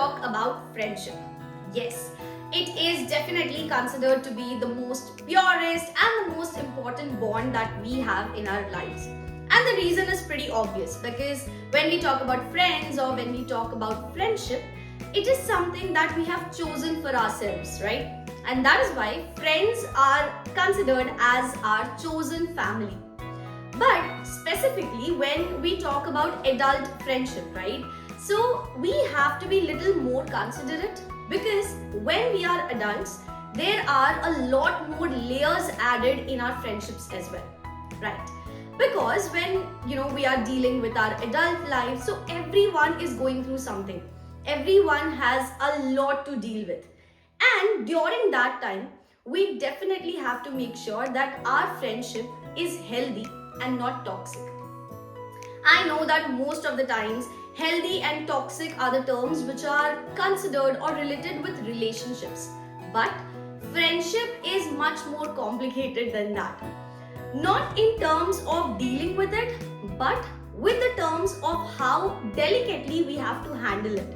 talk about friendship, yes, it is definitely considered to be the most purest and the most important bond that we have in our lives. And the reason is pretty obvious because when we talk about friends or when we talk about friendship, it is something that we have chosen for ourselves, right? And that is why friends are considered as our chosen family. But specifically when we talk about adult friendship, right? So we have to be little more considerate because when we are adults, there are a lot more layers added in our friendships as well, right? Because when we are dealing with our adult life, so everyone is going through something. Everyone has a lot to deal with. And during that time, we definitely have to make sure that our friendship is healthy and not toxic. I know that most of the times, healthy and toxic are the terms which are considered or related with relationships. But friendship is much more complicated than that. Not in terms of dealing with it, but with the terms of how delicately we have to handle it.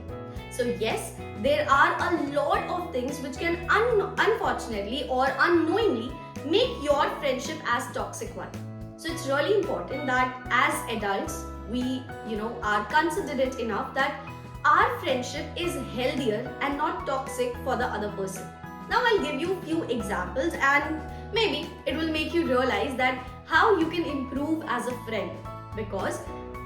So yes, there are a lot of things which can unfortunately or unknowingly make your friendship as toxic one. So it's really important that as adults, we are considerate enough that our friendship is healthier and not toxic for the other person. Now I'll give you a few examples and maybe it will make you realize that how you can improve as a friend, because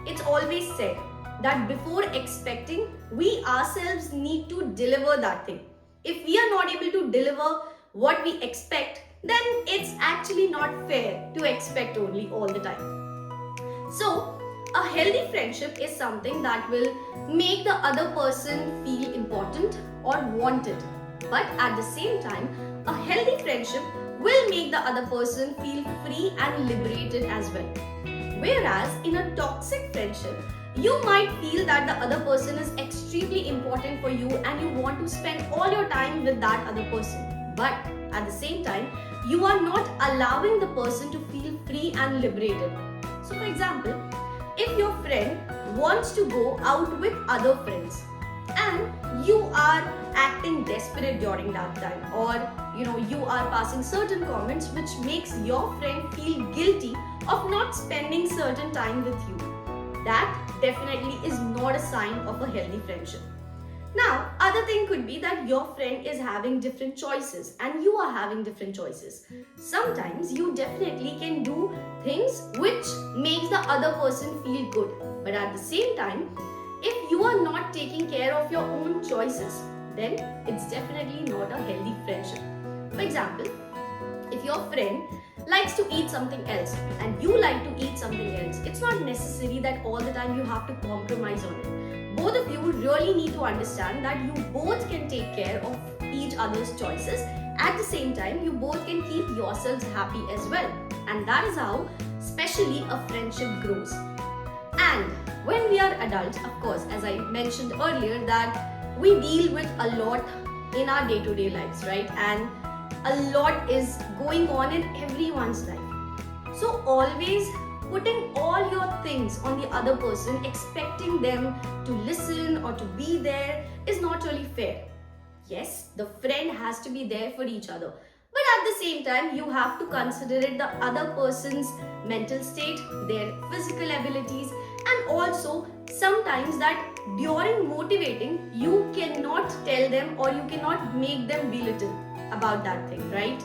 it's always said that before expecting, we ourselves need to deliver that thing. If we are not able to deliver what we expect, then it's actually not fair to expect only all the time. So, a healthy friendship is something that will make the other person feel important or wanted. But at the same time, a healthy friendship will make the other person feel free and liberated as well. Whereas in a toxic friendship, you might feel that the other person is extremely important for you and you want to spend all your time with that other person. But at the same time, you are not allowing the person to feel free and liberated. So for example, if your friend wants to go out with other friends and you are acting desperate during that time, or you are passing certain comments which makes your friend feel guilty of not spending certain time with you, that definitely is not a sign of a healthy friendship. Now, other thing could be that your friend is having different choices and you are having different choices. Sometimes you definitely can do things which makes the other person feel good. But at the same time, if you are not taking care of your own choices, then it's definitely not a healthy friendship. For example, if your friend likes to eat something else and you like to eat something else, it's not necessary that all the time you have to compromise on it. Both of you really need to understand that you both can take care of each other's choices. At the same time, you both can keep yourselves happy as well. And that is how, especially, a friendship grows. And when we are adults, of course, as I mentioned earlier, that we deal with a lot in our day-to-day lives, right? And a lot is going on in everyone's life. So always putting all your things on the other person, expecting them to listen or to be there is not really fair. Yes, the friend has to be there for each other. But at the same time, you have to consider it the other person's mental state, their physical abilities, and also sometimes that during motivating, you cannot tell them or you cannot make them belittle about that thing, right?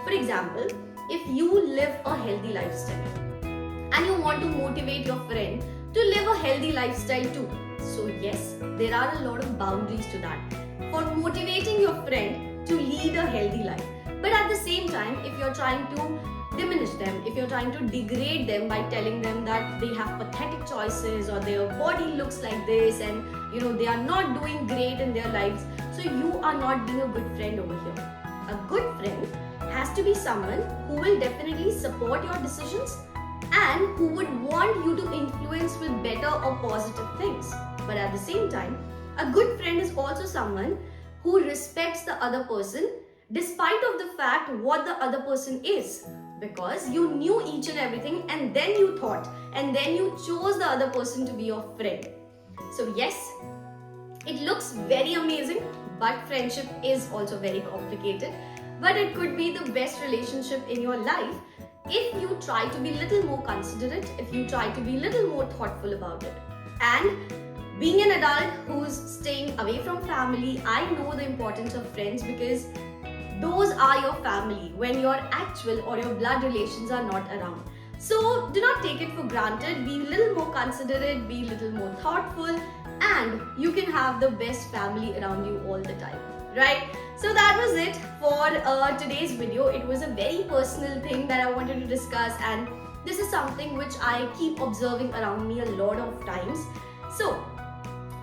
For example, if you live a healthy lifestyle and you want to motivate your friend to live a healthy lifestyle too. So yes, there are a lot of boundaries to that for motivating your friend to lead a healthy life. But at the same time, if you're trying to diminish them, if you're trying to degrade them by telling them that they have pathetic choices or their body looks like this and they are not doing great in their lives, so you are not being a good friend over here. A good friend has to be someone who will definitely support your decisions and who would want you to influence with better or positive things. But at the same time, a good friend is also someone who respects the other person despite of the fact what the other person is, because you knew each and everything and then you thought and then you chose the other person to be your friend. So yes, It looks very amazing, but friendship is also very complicated. But it could be the best relationship in your life if you try to be little more considerate, if you try to be little more thoughtful about it. And being an adult who's staying away from family, I know the importance of friends because those are your family when your actual or your blood relations are not around. So do not take it for granted. Be a little more considerate, be a little more thoughtful, and you can have the best family around you all the time, right? So that was it for today's video. It was a very personal thing that I wanted to discuss, and this is something which I keep observing around me a lot of times. So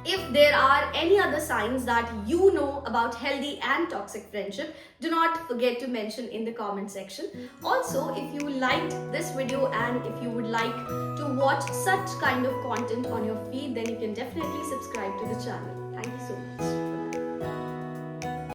if there are any other signs that you know about healthy and toxic friendship, do not forget to mention in the comment section. Also, if you liked this video and if you would like to watch such kind of content on your feed, then you can definitely subscribe to the channel. Thank you so much.